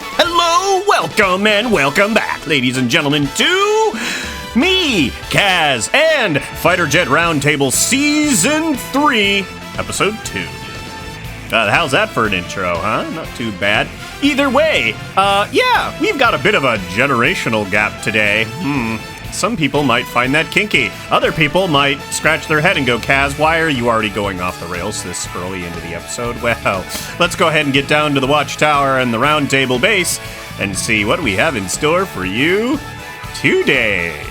Hello, welcome, and welcome back, ladies and gentlemen, to me, Kaz, and Fighter Jet Roundtable Season 3, Episode 2. How's that for an intro, huh? Not too bad. Either way, yeah, we've got a bit of a generational gap today. Some people might find that kinky. Other people might scratch their head and go, Kaz, why are you already going off the rails this early into the episode? Well, let's go ahead and get down to the Watchtower and the Roundtable base and see what we have in store for you today.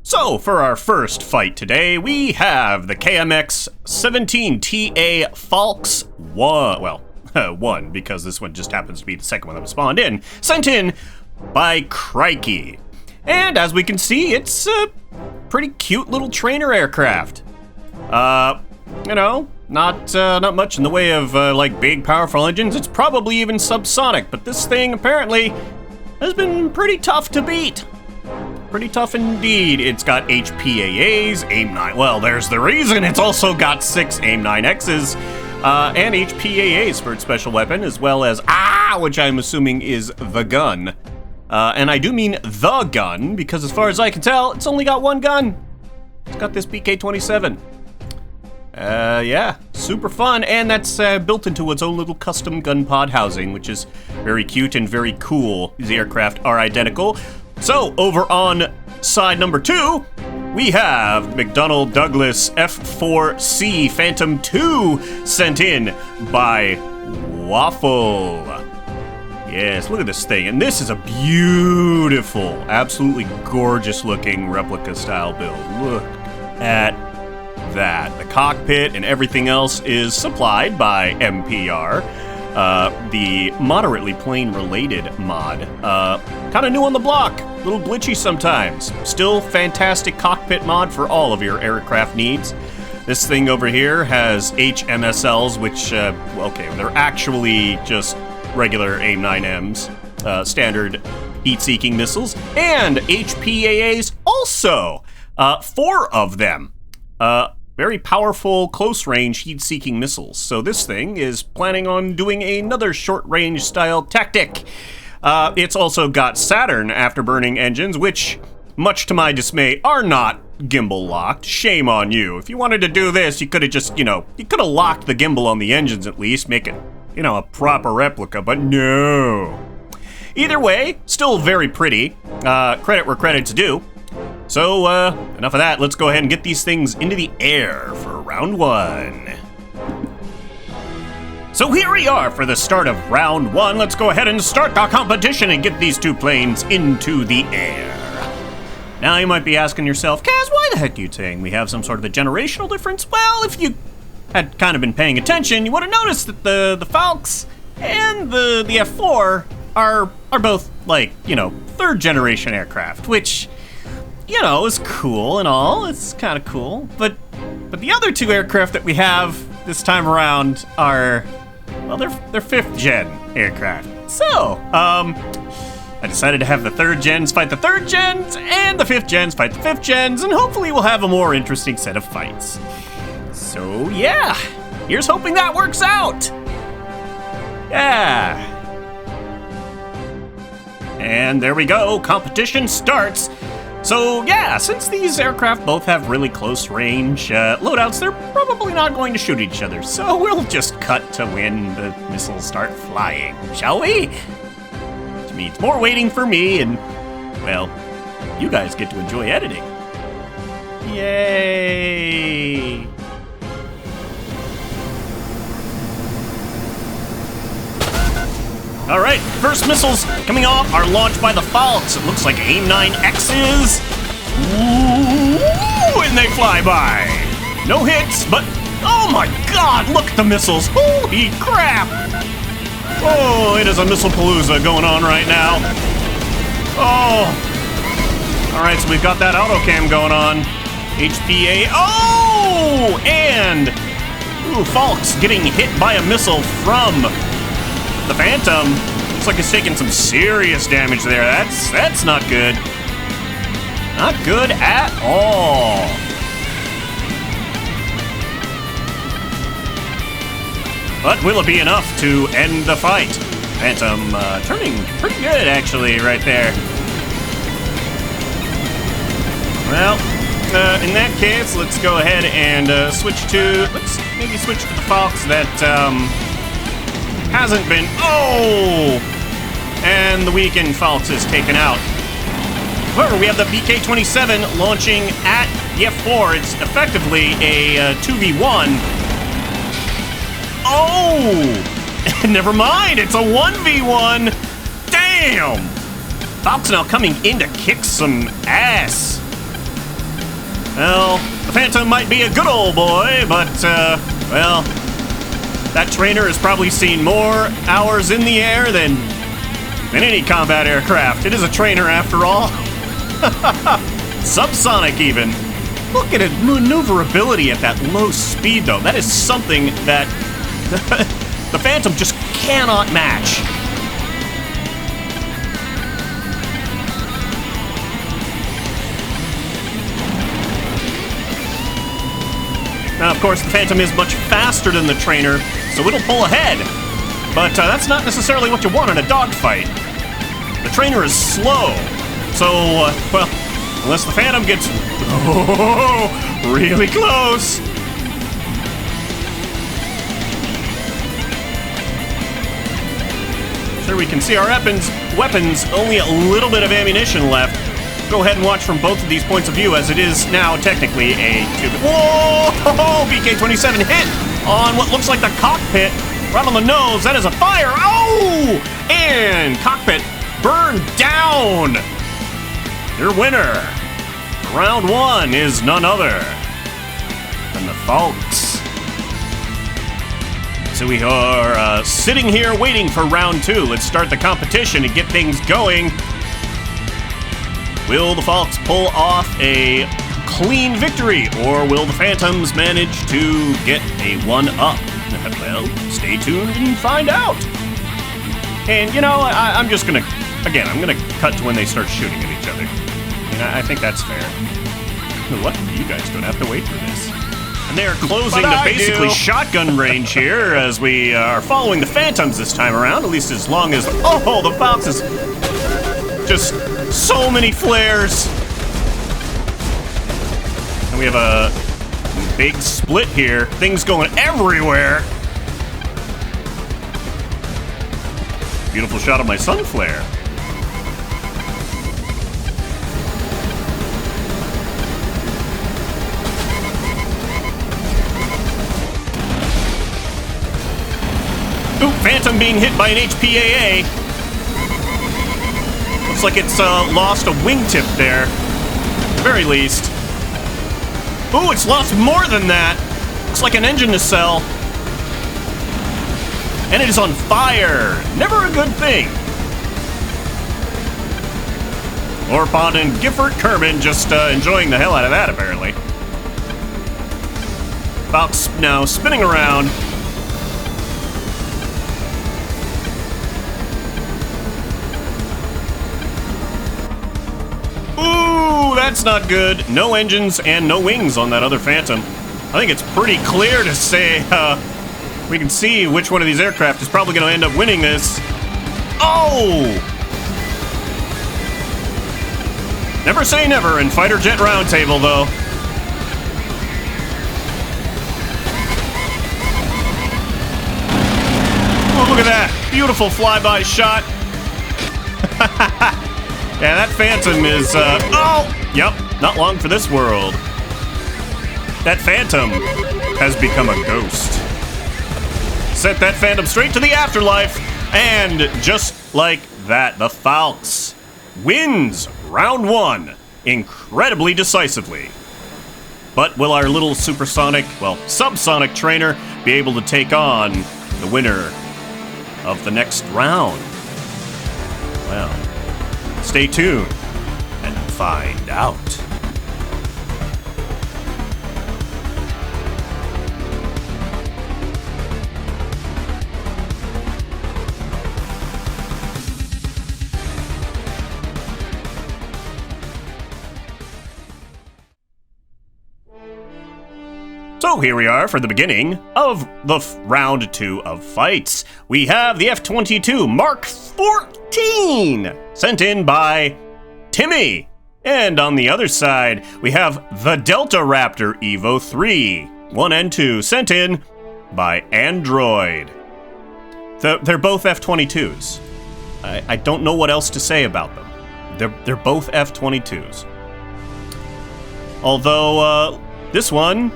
So, for our first fight today, we have the KMX-17TA Falx 1, well, 1, because this one just happens to be the second one that was spawned in, sent in by Crikey. And as we can see, it's a pretty cute little trainer aircraft. You know, not much in the way of, like, big, powerful engines. It's probably even subsonic, but this thing, apparently, has been pretty tough to beat. Pretty tough indeed. It's got HPAAs, AIM-9. Well, there's the reason. It's also got 6 AIM-9Xs and HPAAs for its special weapon, as well as which I'm assuming is the gun. And I do mean the gun, because as far as I can tell, it's only got one gun. It's got this BK-27. Yeah, super fun, and that's built into its own little custom gun pod housing, which is very cute and very cool. These aircraft are identical. So, over on side number 2, we have McDonnell Douglas F4C Phantom 2 sent in by Waffle. Yes, look at this thing, and this is a beautiful, absolutely gorgeous looking replica style build. Look at that. The cockpit and everything else is supplied by MPR. The moderately plane related mod. Kind of new on the block, a little glitchy sometimes. Still fantastic cockpit mod for all of your aircraft needs. This thing over here has HMSLs, which, okay, they're actually just regular AIM-9Ms, standard heat-seeking missiles, and HPAAs also, 4 of them. Very powerful, close-range, heat-seeking missiles. So this thing is planning on doing another short-range style tactic. It's also got Saturn afterburning engines, which, much to my dismay, are not gimbal-locked. Shame on you. If you wanted to do this, you could have just, you could have locked the gimbal on the engines at least, make it, a proper replica, but no. Either way, still very pretty. Credit where credit's due. So, enough of that. Let's go ahead and get these things into the air for round 1. So here we are for the start of round 1. Let's go ahead and start our competition and get these two planes into the air. Now you might be asking yourself, Kaz, why the heck are you saying we have some sort of a generational difference? Well, if you had kind of been paying attention, you would have noticed that the Falx and the F4 are both, like, third generation aircraft, which, is cool and all. It's kind of cool. But the other two aircraft that we have this time around are, well, they're 5th gen aircraft. So, I decided to have the 3rd gens fight the 3rd gens and the 5th gens fight the 5th gens, and hopefully we'll have a more interesting set of fights. So, yeah, here's hoping that works out. Yeah. And there we go, competition starts. So yeah, since these aircraft both have really close range loadouts, they're probably not going to shoot each other, so we'll just cut to when the missiles start flying, shall we? Which means more waiting for me, and, well, you guys get to enjoy editing. Yay! Alright, first missiles coming off are launched by the Falx. It looks like AIM-9Xs. Ooh, and they fly by. No hits, but oh my god, look at the missiles. Holy crap. Oh, it is a missile palooza going on right now. Oh. Alright, so we've got that autocam going on. HPA. Oh! And Falx getting hit by a missile from the Phantom. Looks like it's taking some serious damage there. That's not good. Not good at all. But will it be enough to end the fight? Phantom turning pretty good, actually, right there. Well, in that case, let's go ahead and let's maybe switch to the Fox that hasn't been. Oh! And the weakened Fox is taken out. However, we have the BK-27 launching at the F4. It's effectively a 2v1. Oh! Never mind, it's a 1v1! Damn! Fox now coming in to kick some ass. Well, the Phantom might be a good old boy, but, well, that trainer has probably seen more hours in the air than any combat aircraft. It is a trainer after all. Subsonic even. Look at it, maneuverability at that low speed though. That is something that the Phantom just cannot match. Now, of course, the Phantom is much faster than the trainer, so it'll pull ahead. But that's not necessarily what you want in a dogfight. The trainer is slow, so, well, unless the Phantom gets really close. Sure, we can see our weapons, only a little bit of ammunition left. Go ahead and watch from both of these points of view, as it is now technically a two. Whoa! BK-27 hit on what looks like the cockpit, right on the nose. That is a fire. Oh! And cockpit burned down. Your winner, round one, is none other than the Fox. So we are sitting here waiting for round two. Let's start the competition and get things going. Will the Fox pull off a clean victory, or will the Phantoms manage to get a one-up? Well, stay tuned and find out. And, you know, I'm just gonna, again, I'm gonna cut to when they start shooting at each other. And I think that's fair. What? You guys don't have to wait for this. And they are closing to basically shotgun range here, as we are following the Phantoms this time around, at least as long as, oh, the Fox is just so many flares. And we have a big split here. Things going everywhere. Beautiful shot of my sun flare. Ooh, Phantom being hit by an HPAA. Looks like it's lost a wingtip there, at the very least. Ooh, it's lost more than that. Looks like an engine nacelle. And it is on fire. Never a good thing. Orpond and Gifford Kerman just enjoying the hell out of that, apparently. Fox now spinning around. Ooh, that's not good. No engines and no wings on that other Phantom. I think it's pretty clear to say we can see which one of these aircraft is probably going to end up winning this. Oh! Never say never in Fighter Jet Roundtable, though. Oh, look at that. Beautiful flyby shot. Yeah, that Phantom is, oh! Yep, not long for this world. That Phantom has become a ghost. Sent that Phantom straight to the afterlife, and just like that, the Fox wins round one incredibly decisively. But will our little supersonic, well, subsonic trainer be able to take on the winner of the next round? Well, stay tuned and find out. So here we are for the beginning of the round 2 of fights. We have the F-22 Mark 14, sent in by Timmy. And on the other side, we have the Delta Raptor Evo 3, 1 and 2, sent in by Android. They're both F-22s. I don't know what else to say about them. They're both F-22s. Although, this one,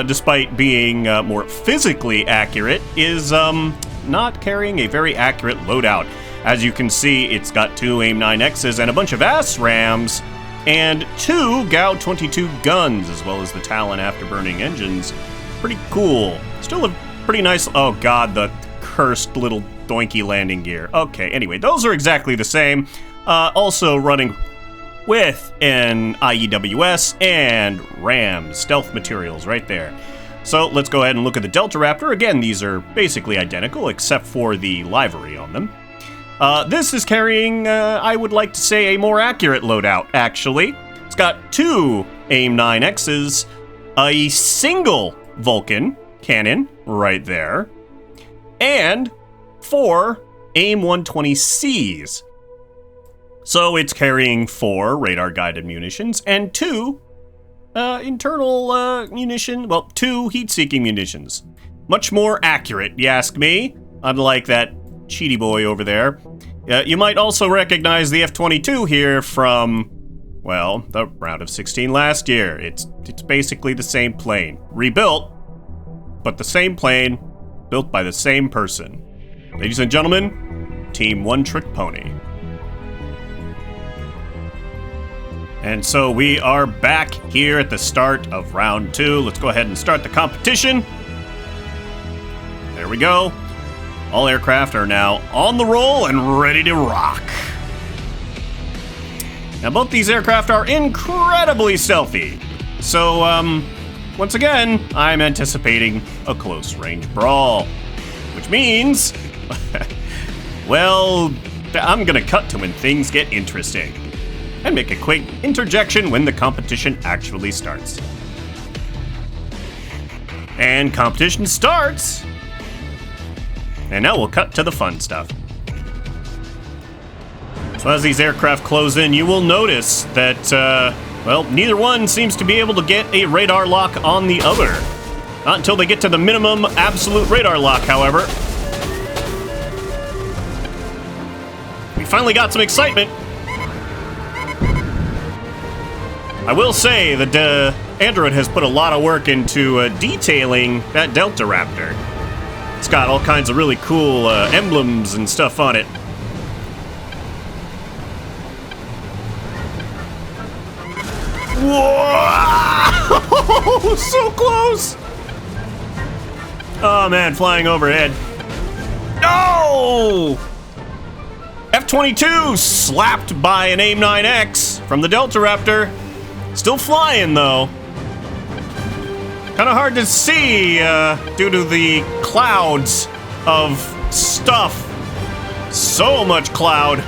despite being more physically accurate, is not carrying a very accurate loadout. As you can see, it's got 2 AIM-9Xs and a bunch of ASRAMs, and 2 GAU-22 guns, as well as the Talon afterburning engines. Pretty cool. Still a pretty nice... Oh god, the cursed little doinky landing gear. Okay, anyway, those are exactly the same. Also running with an IEWS and RAM stealth materials right there. So let's go ahead and look at the Delta Raptor. Again, these are basically identical except for the livery on them. This is carrying, I would like to say, a more accurate loadout, actually. It's got 2 AIM-9Xs, a single Vulcan cannon right there, and 4 AIM-120Cs. So it's carrying 4 radar-guided munitions and 2 internal munition, well, 2 heat-seeking munitions. Much more accurate, you ask me, unlike that cheaty boy over there. You might also recognize the F-22 here from, well, the round of 16 last year. It's basically the same plane. Rebuilt, but the same plane, built by the same person. Ladies and gentlemen, Team One Trick Pony. And so we are back here at the start of round 2. Let's go ahead and start the competition. There we go. All aircraft are now on the roll and ready to rock. Now both these aircraft are incredibly stealthy. So, once again, I'm anticipating a close range brawl. Which means, well, I'm gonna cut to when things get interesting. And make a quick interjection when the competition actually starts. And competition starts! And now we'll cut to the fun stuff. So as these aircraft close in, you will notice that, well, neither one seems to be able to get a radar lock on the other. Not until they get to the minimum absolute radar lock, however. We finally got some excitement. I will say that Android has put a lot of work into detailing that Delta Raptor. It's got all kinds of really cool emblems and stuff on it. Whoa! So close! Oh man, flying overhead. No! F-22 slapped by an AIM-9X from the Delta Raptor. Still flying though. Kind of hard to see due to the clouds of stuff. So much cloud.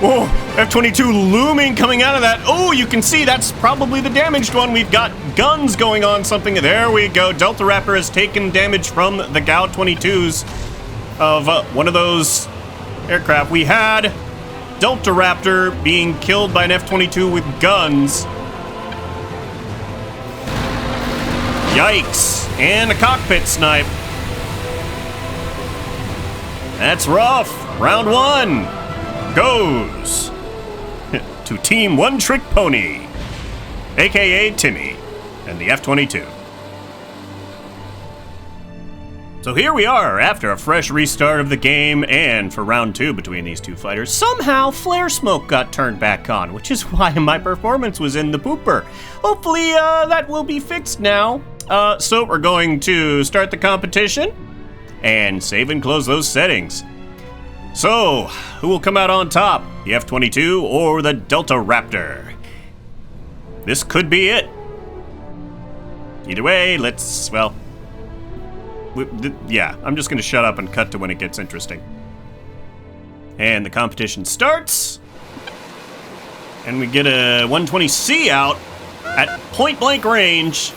Whoa, F-22 looming coming out of that. Oh, you can see that's probably the damaged one. We've got guns going on something. There we go. Delta Raptor has taken damage from the GAU-22s of one of those aircraft. We had Delta Raptor being killed by an F-22 with guns. Yikes, and a cockpit snipe. That's rough. Round 1 goes to Team One Trick Pony, aka Timmy, and the F-22. So here we are after a fresh restart of the game, and for round 2 between these two fighters, somehow flare smoke got turned back on, which is why my performance was in the pooper. Hopefully that will be fixed now. So we're going to start the competition and save and close those settings. So, who will come out on top? The F-22 or the Delta Raptor? This could be it. Either way, let's, well, yeah, I'm just gonna shut up and cut to when it gets interesting. And the competition starts. And we get a 120C out at point blank range.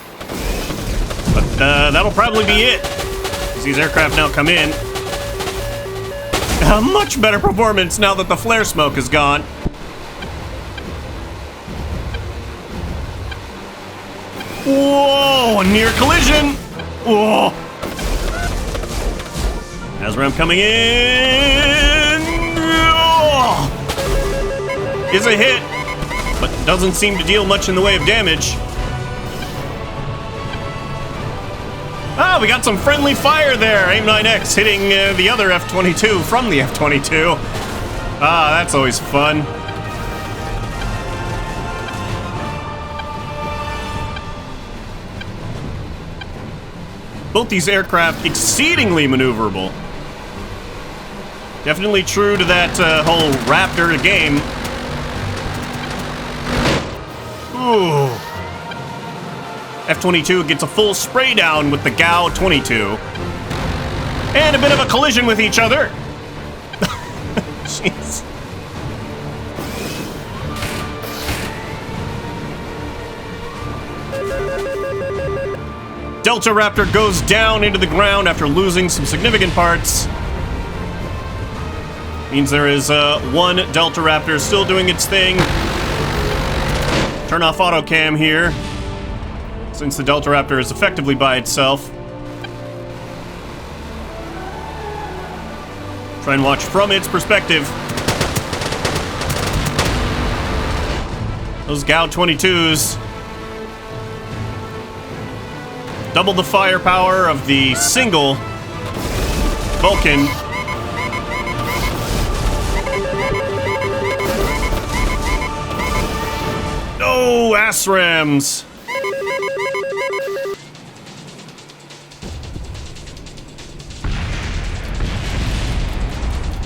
But that'll probably be it. As these aircraft now come in. A much better performance now that the flare smoke is gone. Whoa, a near collision. Whoa. Azram coming in. Oh. Is a hit, but doesn't seem to deal much in the way of damage. Ah, we got some friendly fire there. AIM-9X hitting the other F-22 from the F-22. Ah, that's always fun. Both these aircraft exceedingly maneuverable. Definitely true to that whole Raptor game. Ooh. F-22 gets a full spray down with the GAU-22. And a bit of a collision with each other. Jeez. Delta Raptor goes down into the ground after losing some significant parts. Means there is one Delta Raptor still doing its thing. Turn off auto cam here, since the Delta Raptor is effectively by itself. Try and watch from its perspective. Those GAU-22s. Double the firepower of the single Vulcan. No, ASRAMs.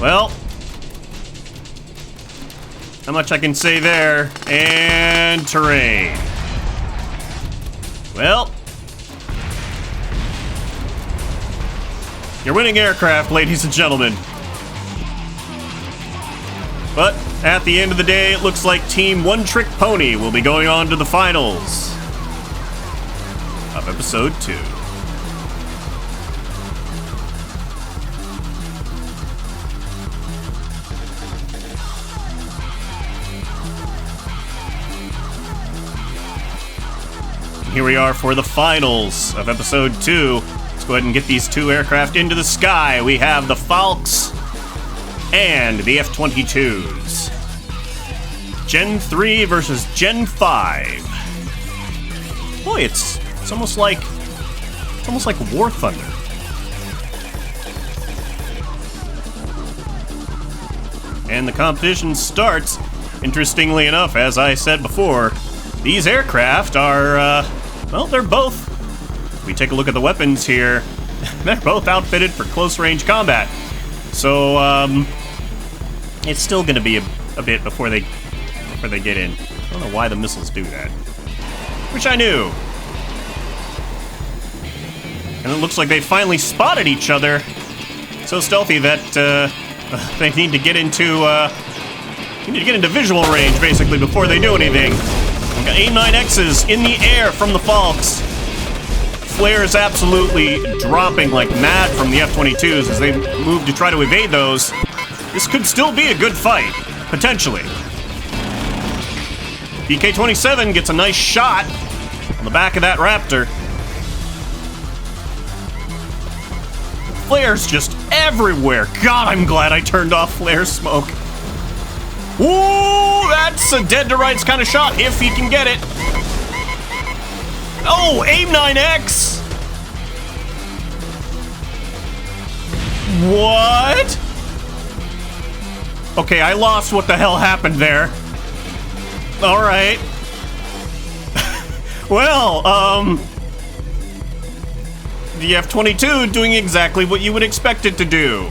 Well, how much I can say there. And terrain. Well, you're winning aircraft, ladies and gentlemen. But at the end of the day, it looks like Team One Trick Pony will be going on to the finals of Episode 2. Here we are for the finals of Episode 2. Let's go ahead and get these two aircraft into the sky. We have the Falks and the F-22s. Gen 3 versus Gen 5. Boy, it's almost like War Thunder. And the competition starts. Interestingly enough, as I said before, these aircraft are well, they're both, if we take a look at the weapons here, they're both outfitted for close range combat. So, it's still gonna be a bit before they get in. I don't know why the missiles do that. Which I knew. And it looks like they finally spotted each other. So stealthy that, they need to get into visual range, basically, before they do anything. We got AIM-9Xs in the air from the Falks. Flare is absolutely dropping like mad from the F-22s as they move to try to evade those. This could still be a good fight, potentially. BK-27 gets a nice shot on the back of that Raptor. Flare's just everywhere. God, I'm glad I turned off flare smoke. Ooh, that's a dead to rights kind of shot, if he can get it. Oh, AIM-9X! What? Okay, I lost what the hell happened there. Alright. Well, the F-22 doing exactly what you would expect it to do.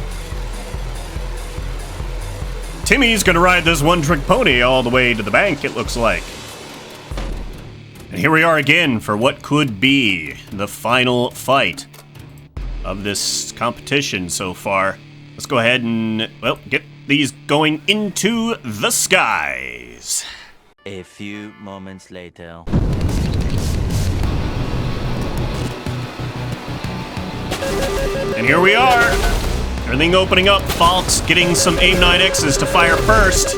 Timmy's gonna ride this one-trick pony all the way to the bank, it looks like. And here we are again for what could be the final fight of this competition so far. Let's go ahead and, well, get these going into the skies. A few moments later. And here we are. Everything opening up. Falk's getting some AIM-9Xs to fire first.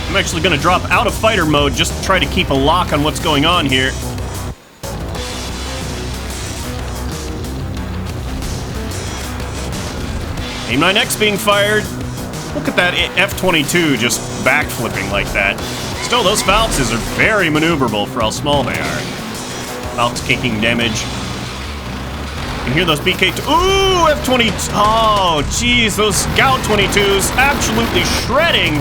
I'm actually going to drop out of fighter mode just to try to keep a lock on what's going on here. AIM-9X being fired. Look at that F-22 just backflipping like that. Still, those Falxes are very maneuverable for how small they are. Falx taking damage. You can hear those BK-2. Ooh, F-22. Oh, jeez, those Scout 22s absolutely shredding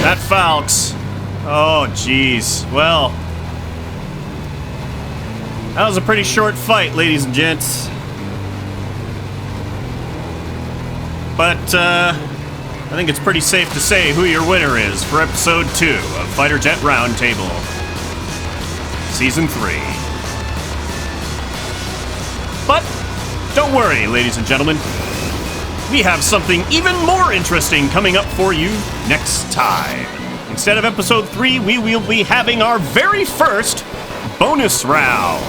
that Falx. Oh, jeez. Well, that was a pretty short fight, ladies and gents. But, I think it's pretty safe to say who your winner is for Episode 2 of Fighter Jet Roundtable, Season 3. But, don't worry, ladies and gentlemen. We have something even more interesting coming up for you next time. Instead of Episode 3, we will be having our very first bonus round.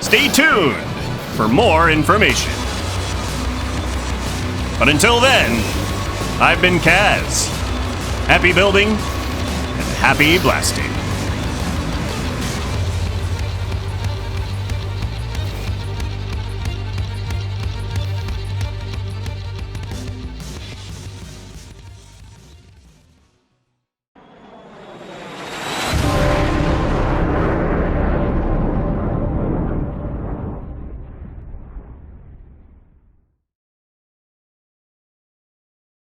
Stay tuned for more information. But until then, I've been Kaz. Happy building and happy blasting.